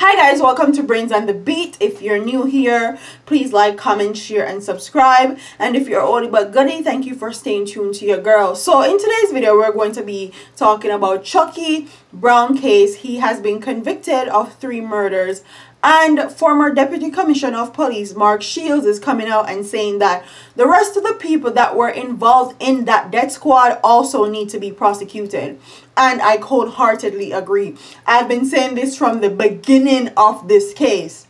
Hi guys, welcome to Brains on the Beat. If you're new here, please like, comment, share, and subscribe. And if you're oldie but goodie, thank you for staying tuned to your girl. So in today's video, we're going to be talking about Chucky Brown case. He has been convicted of 3 murders. And former Deputy Commissioner of Police Mark Shields is coming out and saying that the rest of the people that were involved in that death squad also need to be prosecuted. And I wholeheartedly agree. I've been saying this from the beginning of this case.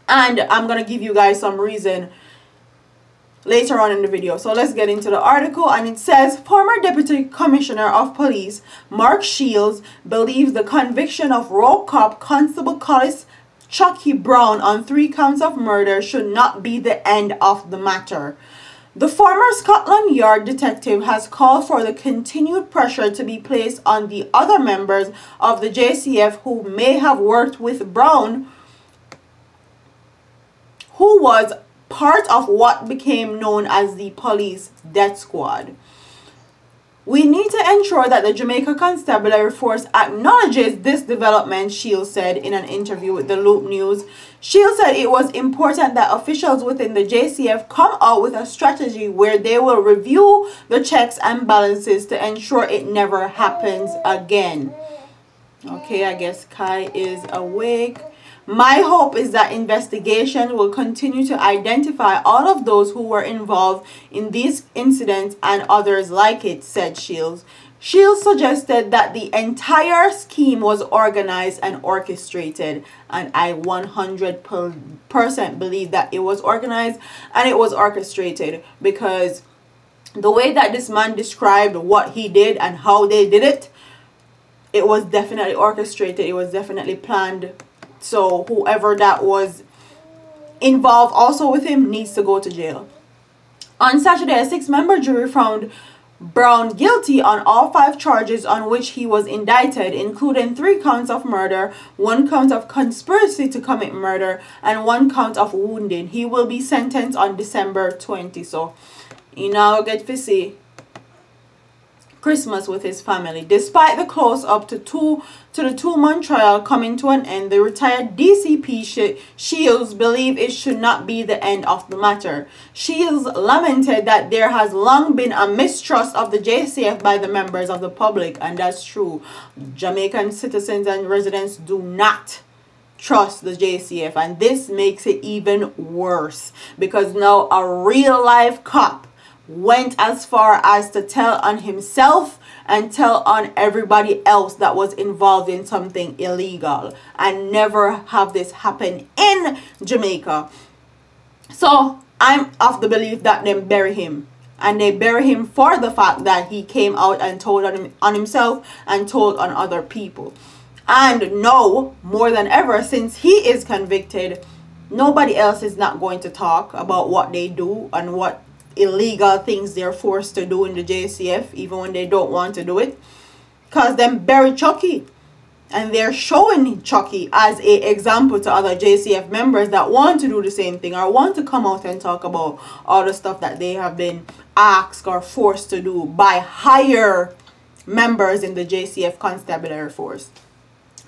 And I'm going to give you guys some reason later on in the video. So let's get into the article, and it says former Deputy Commissioner of Police Mark Shields believes the conviction of rogue cop Constable Collis Chucky Brown on 3 counts of murder should not be the end of the matter. The former Scotland Yard detective has called for the continued pressure to be placed on the other members of the JCF who may have worked with Brown, who was part of what became known as the police death squad. We need to ensure that the Jamaica Constabulary Force acknowledges this development, Shields said in an interview with the Loop News. Shields said it was important that officials within the JCF come out with a strategy where they will review the checks and balances to ensure it never happens again. Okay, I guess Kai is awake. My hope is that investigation will continue to identify all of those who were involved in these incidents and others like it, said Shields. Shields suggested that the entire scheme was organized and orchestrated, and I 100% believe that it was organized and it was orchestrated, because the way that this man described what he did and how they did it, it was definitely orchestrated, it was definitely planned. So whoever that was involved also with him needs to go to jail. On Saturday, a 6-member jury found Brown guilty on all 5 charges on which he was indicted, including 3 counts of murder, 1 count of conspiracy to commit murder, and 1 count of wounding. He will be sentenced on December 20. So, you now get to see Christmas with his family. Despite the close up to the 2-month trial coming to an end, the retired DCP Shields believe it should not be the end of the matter. Shields lamented that there has long been a mistrust of the JCF by the members of the public, and that's true. Jamaican citizens and residents do not trust the JCF, and this makes it even worse because now a real life cop went as far as to tell on himself and tell on everybody else that was involved in something illegal, and never have this happen in Jamaica. So I'm of the belief that they bury him, and they bury him for the fact that he came out and told on himself and told on other people. And no, more than ever, since he is convicted, nobody else is not going to talk about what they do and what illegal things they're forced to do in the JCF, even when they don't want to do it, because them bury Chucky, and they're showing Chucky as a example to other JCF members that want to do the same thing or want to come out and talk about all the stuff that they have been asked or forced to do by higher members in the JCF Constabulary Force.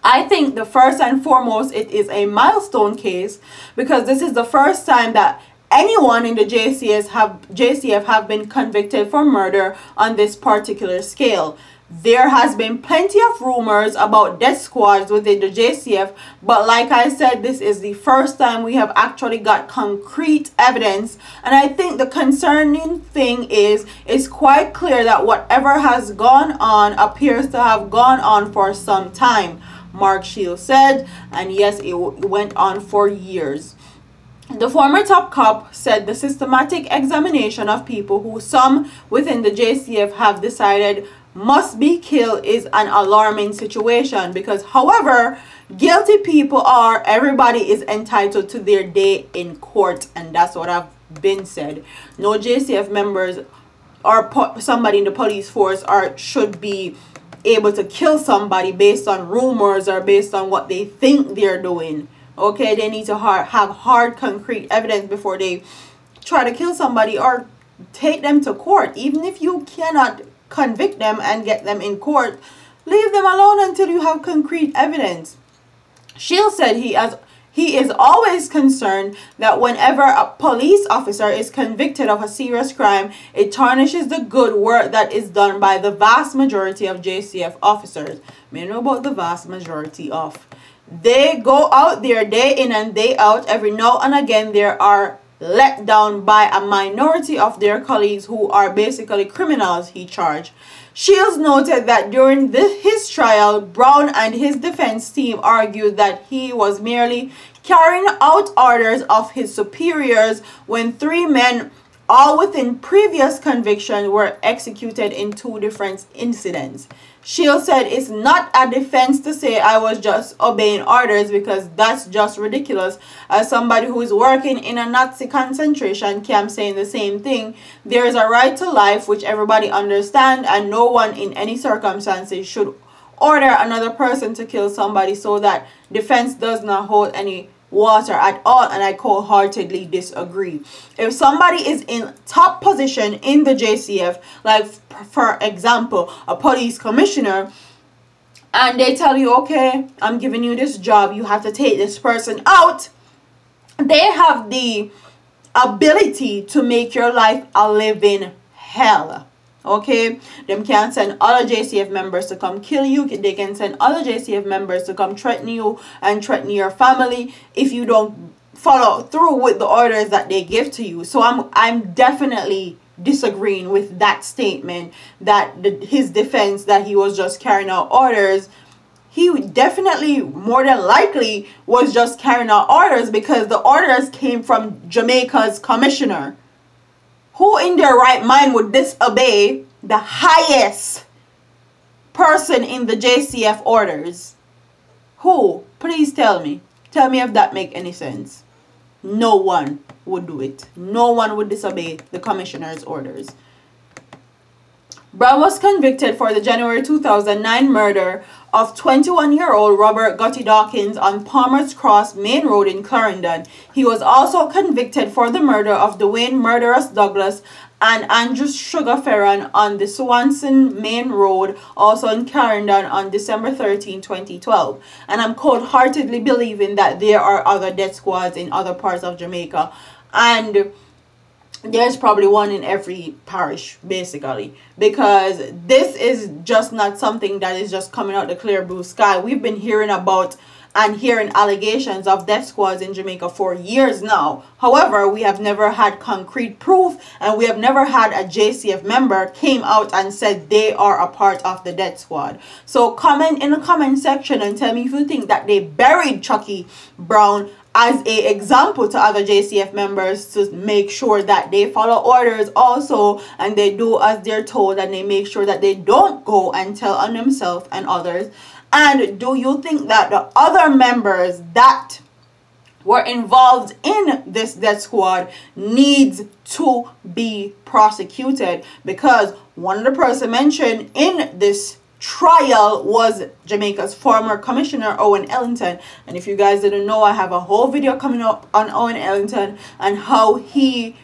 I think the first and foremost, it is a milestone case, because this is the first time that anyone in the JCF have been convicted for murder on this particular scale. There has been plenty of rumors about death squads within the JCF, but like I said, this is the first time we have actually got concrete evidence. And I think the concerning thing is, it's quite clear that whatever has gone on appears to have gone on for some time, Mark Shields said, and yes, it went on for years. The former top cop said the systematic examination of people who some within the JCF have decided must be killed is an alarming situation, because however guilty people are, everybody is entitled to their day in court, and that's what I've been said. No JCF members or somebody in the police force should be able to kill somebody based on rumors or based on what they think they're doing. Okay, they need to have hard, concrete evidence before they try to kill somebody or take them to court. Even if you cannot convict them and get them in court, leave them alone until you have concrete evidence. Shields said he is always concerned that whenever a police officer is convicted of a serious crime, it tarnishes the good work that is done by the vast majority of JCF officers. We know about the vast majority of. They go out there day in and day out. Every now and again, they are let down by a minority of their colleagues who are basically criminals, he charged. Shields noted that during his trial, Brown and his defense team argued that he was merely carrying out orders of his superiors when three men, all within previous convictions, were executed in two different incidents. Shields said it's not a defense to say I was just obeying orders, because that's just ridiculous. As somebody who is working in a Nazi concentration camp saying the same thing, there is a right to life which everybody understands, and no one in any circumstances should order another person to kill somebody, so that defense does not hold any water at all, and I wholeheartedly disagree. If somebody is in top position in the JCF, like for example a police commissioner, and they tell you, okay, I'm giving you this job, you have to take this person out, they have the ability to make your life a living hell. Okay, them can send other JCF members to come kill you. They can send other JCF members to come threaten you and threaten your family if you don't follow through with the orders that they give to you. So I'm definitely disagreeing with that statement that his defense that he was just carrying out orders. He definitely, more than likely, was just carrying out orders, because the orders came from Jamaica's commissioner. Who in their right mind would disobey the highest person in the JCF orders? Who? Please tell me. Tell me if that make any sense. No one would do it. No one would disobey the commissioner's orders. Brown was convicted for the January 2009 murder of 21-year-old Robert Gotti Dawkins on Palmer's Cross Main Road in Clarendon. He was also convicted for the murder of Dwayne Murderous Douglas and Andrew Sugar Ferran on the Swanson Main Road, also in Clarendon, on December 13, 2012. And I'm cold-heartedly believing that there are other death squads in other parts of Jamaica, and there's probably one in every parish, basically, because this is just not something that is just coming out the clear blue sky. We've been hearing about and hearing allegations of death squads in Jamaica for years now. However, we have never had concrete proof, and we have never had a JCF member came out and said they are a part of the death squad. So comment in the comment section and tell me if you think that they buried Chucky Brown as a example to other JCF members to make sure that they follow orders also, and they do as they're told, and they make sure that they don't go and tell on themselves and others. And do you think that the other members that were involved in this death squad needs to be prosecuted? Because one of the person mentioned in this trial was Jamaica's former commissioner, Owen Ellington. And if you guys didn't know, I have a whole video coming up on Owen Ellington and how he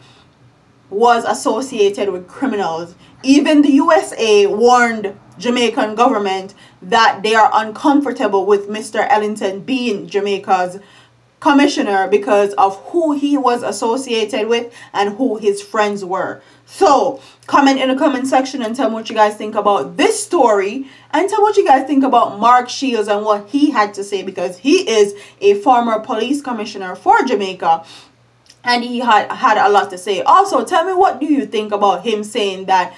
was associated with criminals. Even the USA warned Jamaican government that they are uncomfortable with Mr. Ellington being Jamaica's commissioner because of who he was associated with and who his friends were. So comment in the comment section and tell me what you guys think about this story, and tell me what you guys think about Mark Shields and what he had to say, because he is a former police commissioner for Jamaica and he had a lot to say. Also, tell me, what do you think about him saying that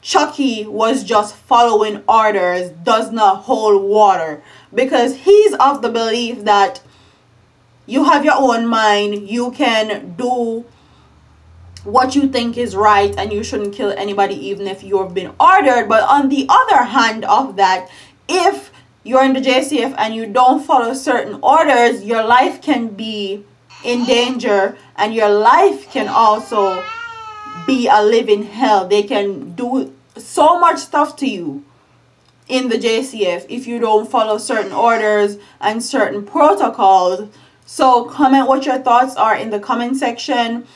Chucky was just following orders does not hold water? Because he's of the belief that you have your own mind, you can do what you think is right, and you shouldn't kill anybody even if you've been ordered. But on the other hand of that, if you're in the JCF and you don't follow certain orders, your life can be in danger, and your life can also be a living hell. They can do so much stuff to you in the JCF if you don't follow certain orders and certain protocols. So comment what your thoughts are in the comment section.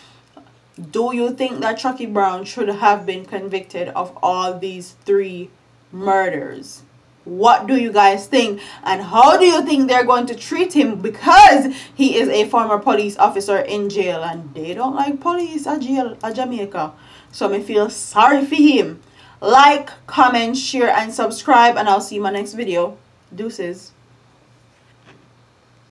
Do you think that Chucky Brown should have been convicted of all these 3 murders? What do you guys think? And how do you think they're going to treat him, because he is a former police officer in jail and they don't like police at jail at Jamaica? So I feel sorry for him. Like, comment, share, and subscribe, and I'll see you in my next video. Deuces.